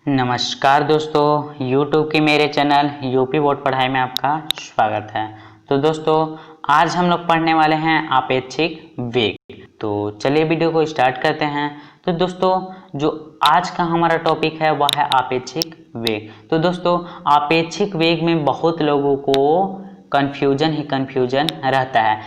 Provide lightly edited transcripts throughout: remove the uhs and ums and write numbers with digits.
नमस्कार दोस्तों, YouTube के मेरे चैनल यूपी बोर्ड पढ़ाई में आपका स्वागत है। तो दोस्तों, आज हम लोग पढ़ने वाले हैं आपेक्षिक वेग। तो चलिए वीडियो को स्टार्ट करते हैं। तो दोस्तों, जो आज का हमारा टॉपिक है वह है आपेक्षिक वेग। तो दोस्तों, आपेक्षिक वेग में बहुत लोगों को कन्फ्यूजन रहता है,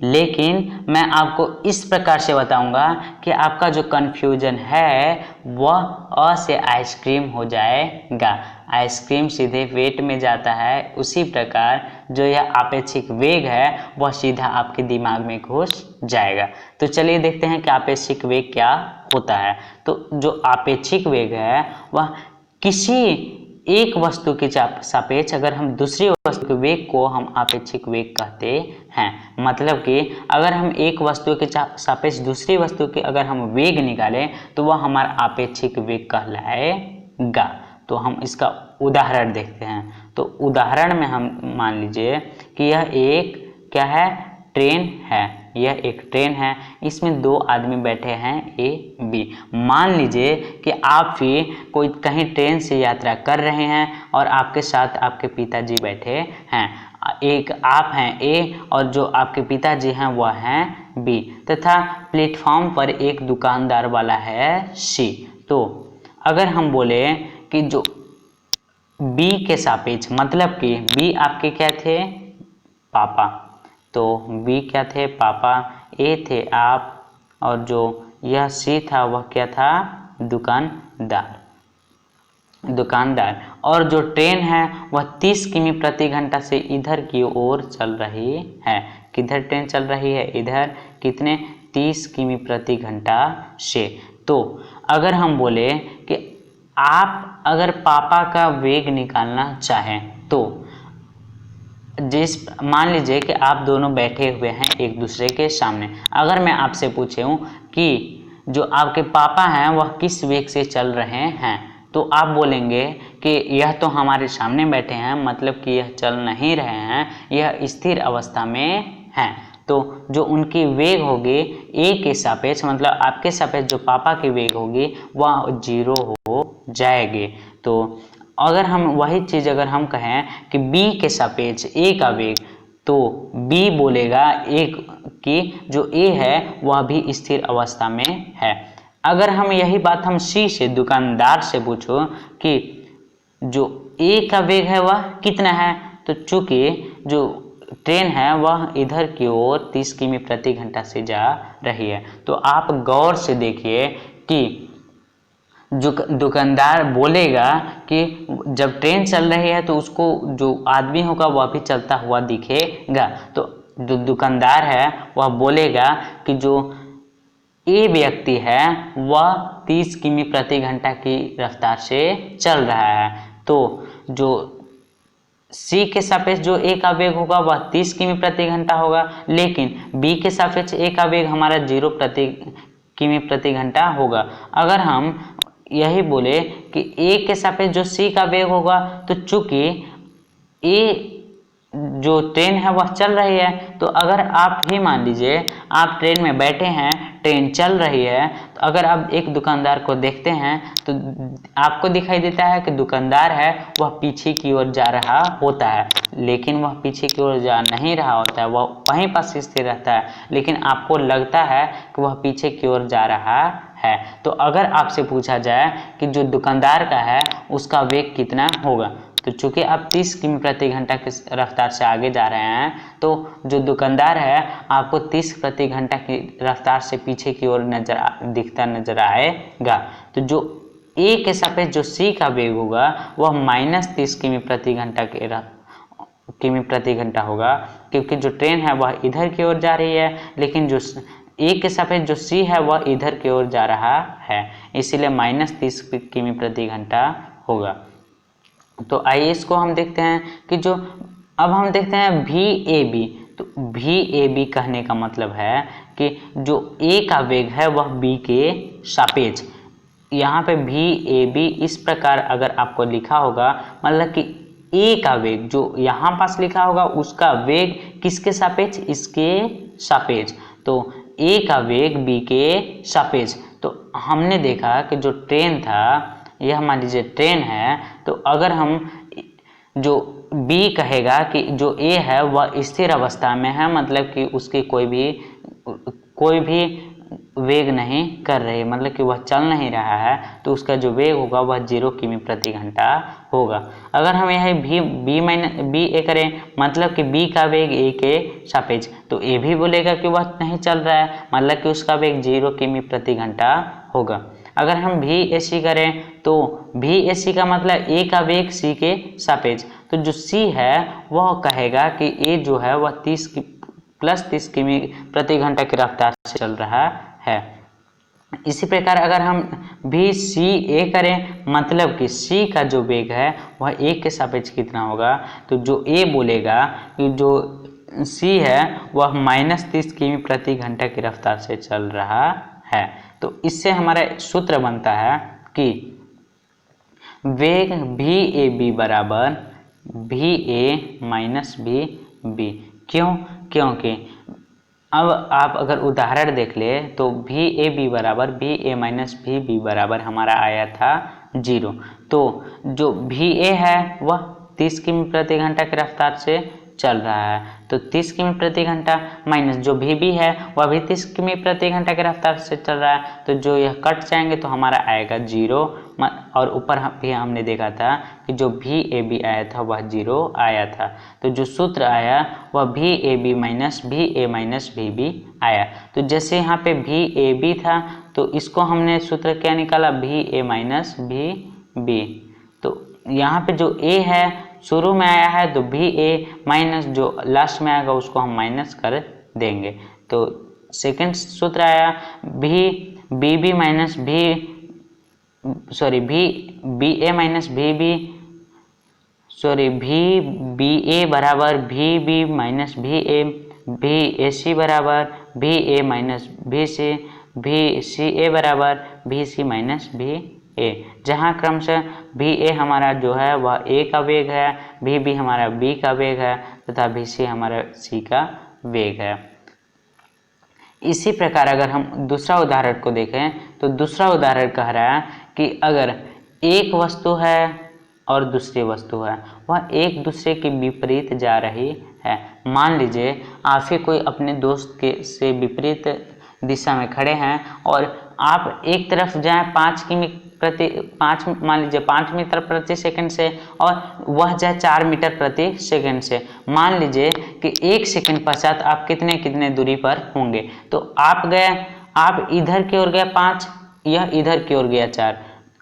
लेकिन मैं आपको इस प्रकार से बताऊंगा कि आपका जो कन्फ्यूजन है वह अ से आइसक्रीम हो जाएगा। आइसक्रीम सीधे वेट में जाता है, उसी प्रकार जो यह आपेक्षिक वेग है वह सीधा आपके दिमाग में घुस जाएगा। तो चलिए देखते हैं कि आपेक्षिक वेग क्या होता है। तो जो आपेक्षिक वेग है वह किसी एक वस्तु के सापेक्ष अगर हम दूसरी वस्तु के वेग को हम आपेक्षिक वेग कहते हैं। मतलब कि अगर हम एक वस्तु के सापेक्ष दूसरी वस्तु के अगर हम वेग निकालें तो वह हमारा आपेक्षिक वेग कहलाएगा। तो हम इसका उदाहरण देखते हैं। तो उदाहरण में हम मान लीजिए कि यह एक क्या है, ट्रेन है। यह एक ट्रेन है, इसमें दो आदमी बैठे हैं ए बी। मान लीजिए कि आप भी कोई कहीं ट्रेन से यात्रा कर रहे हैं और आपके साथ आपके पिताजी बैठे हैं। एक आप हैं ए और जो आपके पिताजी हैं वह हैं बी, तथा प्लेटफॉर्म पर एक दुकानदार वाला है सी। तो अगर हम बोले कि जो बी के सापेक्ष, मतलब कि बी आपके क्या थे, पापा। तो बी क्या थे, पापा। ए थे आप, और जो यह सी था वह क्या था, दुकानदार। और जो ट्रेन है वह 30 किमी प्रति घंटा से इधर की ओर चल रही है। किधर ट्रेन चल रही है, इधर। कितने, 30 किमी प्रति घंटा से। तो अगर हम बोले कि आप अगर पापा का वेग निकालना चाहें तो मान लीजिए कि आप दोनों बैठे हुए हैं एक दूसरे के सामने। अगर मैं आपसे पूछूं कि जो आपके पापा हैं वह किस वेग से चल रहे हैं, तो आप बोलेंगे कि यह तो हमारे सामने बैठे हैं, मतलब कि यह चल नहीं रहे हैं, यह स्थिर अवस्था में हैं। तो जो उनकी वेग होगी ए के सापेक्ष, मतलब आपके सापेक्ष जो पापा की वेग होगी वह 0 हो जाएगी। तो अगर हम वही चीज़ अगर हम कहें कि बी के सापेक्ष ए का वेग, तो बी बोलेगा एक कि जो ए है वह भी स्थिर अवस्था में है। अगर हम यही बात हम सी से, दुकानदार से पूछो कि जो ए का वेग है वह कितना है, तो चूंकि जो ट्रेन है वह इधर की ओर 30 किमी प्रति घंटा से जा रही है। तो आप गौर से देखिए कि जो दुकानदार बोलेगा कि जब ट्रेन चल रही है तो उसको जो आदमी होगा वह भी चलता हुआ दिखेगा। तो जो दुकानदार है वह बोलेगा कि जो ए व्यक्ति है वह 30 किमी प्रति घंटा की रफ्तार से चल रहा है। तो जो सी के सापेक्ष जो ए का वेग होगा वह 30 किमी प्रति घंटा होगा, लेकिन बी के सापेक्ष ए का वेग हमारा 0 किमी प्रति घंटा होगा। अगर हम यही बोले कि ए के सापेक्ष जो सी का वेग होगा, तो चूंकि ए जो ट्रेन है वह चल रही है, तो अगर आप ही मान लीजिए आप ट्रेन में बैठे हैं, ट्रेन चल रही है, तो अगर आप एक दुकानदार को देखते हैं तो आपको दिखाई देता है कि दुकानदार है वह पीछे की ओर जा रहा होता है, लेकिन वह पीछे की ओर जा नहीं रहा होता है, वह वहीं पास स्थिर रहता है, लेकिन आपको लगता है कि वह पीछे की ओर जा रहा है। तो अगर आपसे पूछा जाए कि जो दुकानदार का है उसका वेग कितना होगा, तो चूंकि आप 30 किमी प्रति घंटा की रफ्तार से आगे जा रहे हैं, तो जो दुकानदार है आपको 30 प्रति घंटा की रफ्तार से पीछे की ओर दिखता नजर आएगा। तो जो ए के सापेक्ष जो सी का वेग होगा वह -30 किमी प्रति घंटा होगा, क्योंकि जो ट्रेन है वह इधर की ओर जा रही है, लेकिन जो ए के सापेक्ष जो सी है वह इधर की ओर जा रहा है, इसीलिए -30 किमी प्रति घंटा होगा। तो आइए इसको हम देखते हैं कि जो अब हम देखते हैं भी ए बी। तो भी ए बी कहने का मतलब है कि जो ए का वेग है वह बी के सापेक्ष, यहाँ पे भी ए बी इस प्रकार अगर आपको लिखा होगा, मतलब कि ए का वेग जो यहाँ पास लिखा होगा उसका वेग किसके सापेक्ष, इसके सापेक्ष। तो ए का वेग बी के सापेक्ष। तो हमने देखा कि जो ट्रेन था यह मान लीजिए ट्रेन है, तो अगर हम जो बी कहेगा कि जो ए है वह स्थिर अवस्था में है, मतलब कि उसकी कोई भी वेग नहीं कर रही, मतलब कि वह चल नहीं रहा है, तो उसका जो वेग होगा वह 0 किमी प्रति घंटा होगा। अगर हम यह बी ए करें, मतलब कि बी का वेग ए के सापेक्ष, तो ए भी बोलेगा कि वह नहीं चल रहा है, मतलब कि उसका वेग 0 किमी प्रति घंटा होगा। अगर हम भी ए सी करें, तो भी ए सी का मतलब ए का वेग सी के सापेक्ष, तो जो सी है वह कहेगा कि ए जो है वह 30 किमी प्रति घंटा की रफ्तार से चल रहा है। इसी प्रकार अगर हम भी सी ए करें, मतलब कि सी का जो वेग है वह ए के सापेक्ष कितना होगा, तो जो ए बोलेगा कि जो सी है वह -30 किमी प्रति घंटा की रफ्तार से चल रहा है। तो इससे हमारा सूत्र बनता है कि वेग भी ए बी बराबर भी ए माइनस भी बी। क्यों? क्योंकि अब आप अगर उदाहरण देख ले तो भी ए बी बराबर भी ए माइनस भी बी बराबर हमारा आया था 0। तो जो भी ए है वह 30 किमी प्रति घंटा की रफ्तार से चल रहा है, तो 30 किमी प्रति घंटा माइनस जो भी बी है वह भी 30 किमी प्रति घंटा की रफ्तार से चल रहा है, तो जो यह कट जाएंगे तो हमारा आएगा 0। और ऊपर भी हमने देखा था कि जो भी ए बी आया था वह 0 आया था, तो जो सूत्र आया वह भी ए बी माइनस भी बी आया। तो जैसे यहाँ पे भी ए बी था तो इसको हमने सूत्र क्या निकाला, भी ए माइनस भी बी। तो यहाँ पे जो ए है शुरू में आया है, तो भी ए माइनस जो लास्ट में आएगा उसको हम माइनस कर देंगे, तो सेकंड सूत्र आया भी बी माइनस भी बी ए माइनस भी बी ए बराबर भी बी माइनस भी ए, भी ए सी बराबर भी ए माइनस भी सी, भी सी ए बराबर भी सी माइनस भी ए, जहाँ क्रमशः भी ए हमारा जो है वह ए का वेग है, भी बी हमारा बी का वेग है तथा भी सी हमारा सी का वेग है। इसी प्रकार अगर हम दूसरा उदाहरण को देखें तो दूसरा उदाहरण कह रहा है कि अगर एक वस्तु है और दूसरी वस्तु है वह एक दूसरे के विपरीत जा रही है। मान लीजिए आप ही कोई अपने दोस्त के से विपरीत दिशा में खड़े हैं और आप एक तरफ जाएं 5 मीटर प्रति सेकंड से और वह जाए 4 मीटर प्रति सेकंड से। मान लीजिए कि 1 सेकंड पश्चात आप कितने दूरी पर होंगे, तो आप इधर की ओर गए 5, यह इधर की ओर गया 4।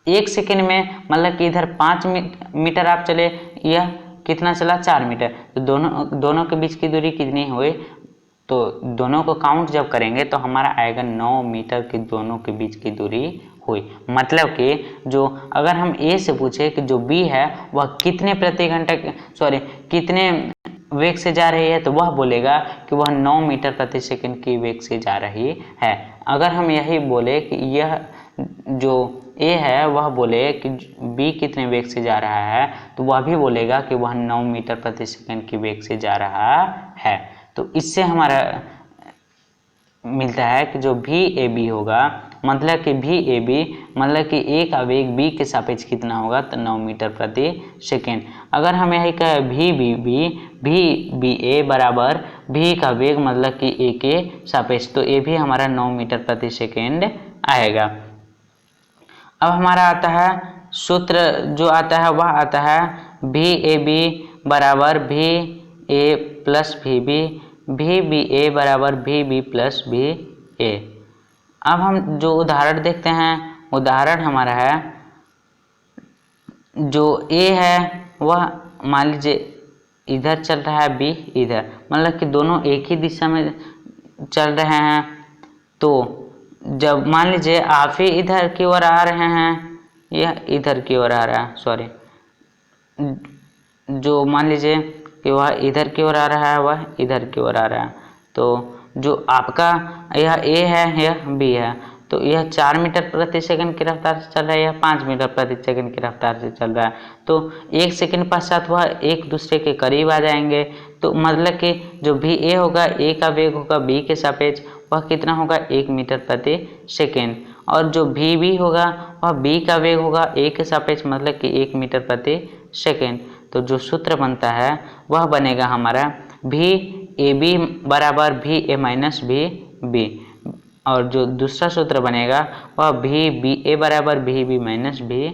1 सेकंड में मतलब कि इधर 5 मीटर आप चले, यह कितना चला 4 मीटर, तो दोनों के बीच की दूरी कितनी हुई, तो दोनों को काउंट जब करेंगे तो हमारा आएगा 9 मीटर की दोनों के बीच की दूरी हुई। मतलब कि जो अगर हम ए से पूछे कि जो बी है वह कितने वेग से जा रही है, तो वह बोलेगा कि वह 9 मीटर प्रति सेकंड की वेग से जा रही है। अगर हम यही बोले कि यह जो ए है वह बोले कि बी कितने वेग से जा रहा है, तो वह भी बोलेगा कि वह 9 मीटर प्रति सेकंड की वेग से जा रहा है। तो इससे हमारा मिलता है कि जो भी ए बी होगा, मतलब कि भी ए बी मतलब कि ए का वेग बी के सापेक्ष कितना होगा, तो 9 मीटर प्रति सेकेंड। अगर हम यही कहें भी बी ए बराबर भी का वेग मतलब कि ए के सापेक्ष, तो ए भी हमारा 9 मीटर प्रति सेकेंड आएगा। अब हमारा आता है सूत्र जो आता है वह आता है भी ए बी बराबर भी ए प्लस भी बी ए बराबर भी बी प्लस भी ए। अब हम जो उदाहरण देखते हैं, उदाहरण हमारा है जो ए है वह मान लीजिए इधर चल रहा है, बी इधर, मतलब कि दोनों एक ही दिशा में चल रहे हैं। तो जब मान लीजिए आप ही इधर की ओर आ रहे हैं, यह इधर की ओर आ रहा है, जो मान लीजिए कि वह इधर की ओर आ रहा है, वह इधर की ओर आ रहा है, तो जो आपका यह ए है यह बी है, तो यह 4 मीटर प्रति सेकंड की रफ्तार से चल रहा है, यह 5 मीटर प्रति सेकंड की रफ्तार से चल रहा है। तो 1 सेकंड पश्चात वह एक दूसरे के करीब आ जाएंगे, तो मतलब कि जो भी ए होगा, ए का वेग होगा बी के सापेक्ष, वह कितना होगा 1 मीटर प्रति सेकेंड। और जो भी होगा वह b का वेग होगा a के सापेक्ष, मतलब कि 1 मीटर प्रति सेकेंड। तो जो सूत्र बनता है वह बनेगा हमारा भी ए बी बराबर भी ए माइनस भी बी, और जो दूसरा सूत्र बनेगा वह भी बी ए बराबर भी बी माइनस भी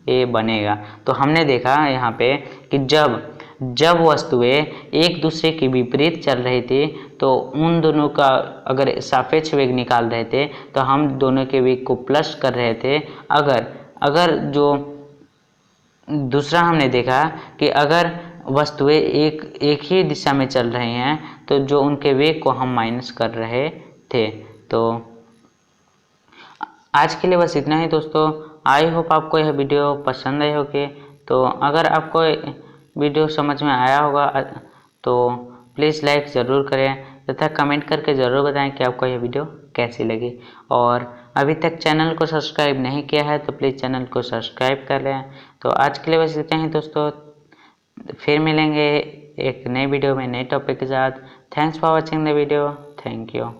ए बनेगा। तो हमने देखा यहाँ पे कि जब वस्तुएं एक दूसरे के विपरीत चल रही थी तो उन दोनों का अगर सापेक्ष वेग निकाल रहे थे तो हम दोनों के वेग को प्लस कर रहे थे। अगर जो दूसरा हमने देखा कि अगर वस्तुएं एक ही दिशा में चल रही हैं तो जो उनके वेग को हम माइनस कर रहे थे। तो आज के लिए बस इतना ही दोस्तों। आई होप आपको यह वीडियो पसंद आई होगी। तो अगर आपको वीडियो समझ में आया होगा तो प्लीज़ लाइक ज़रूर करें तथा कमेंट करके ज़रूर बताएं कि आपको यह वीडियो कैसी लगी। और अभी तक चैनल को सब्सक्राइब नहीं किया है तो प्लीज़ चैनल को सब्सक्राइब कर लें। तो आज के लिए बस इतना ही दोस्तों, फिर मिलेंगे एक नई वीडियो में नए टॉपिक के साथ। Thanks for watching the video. Thank you.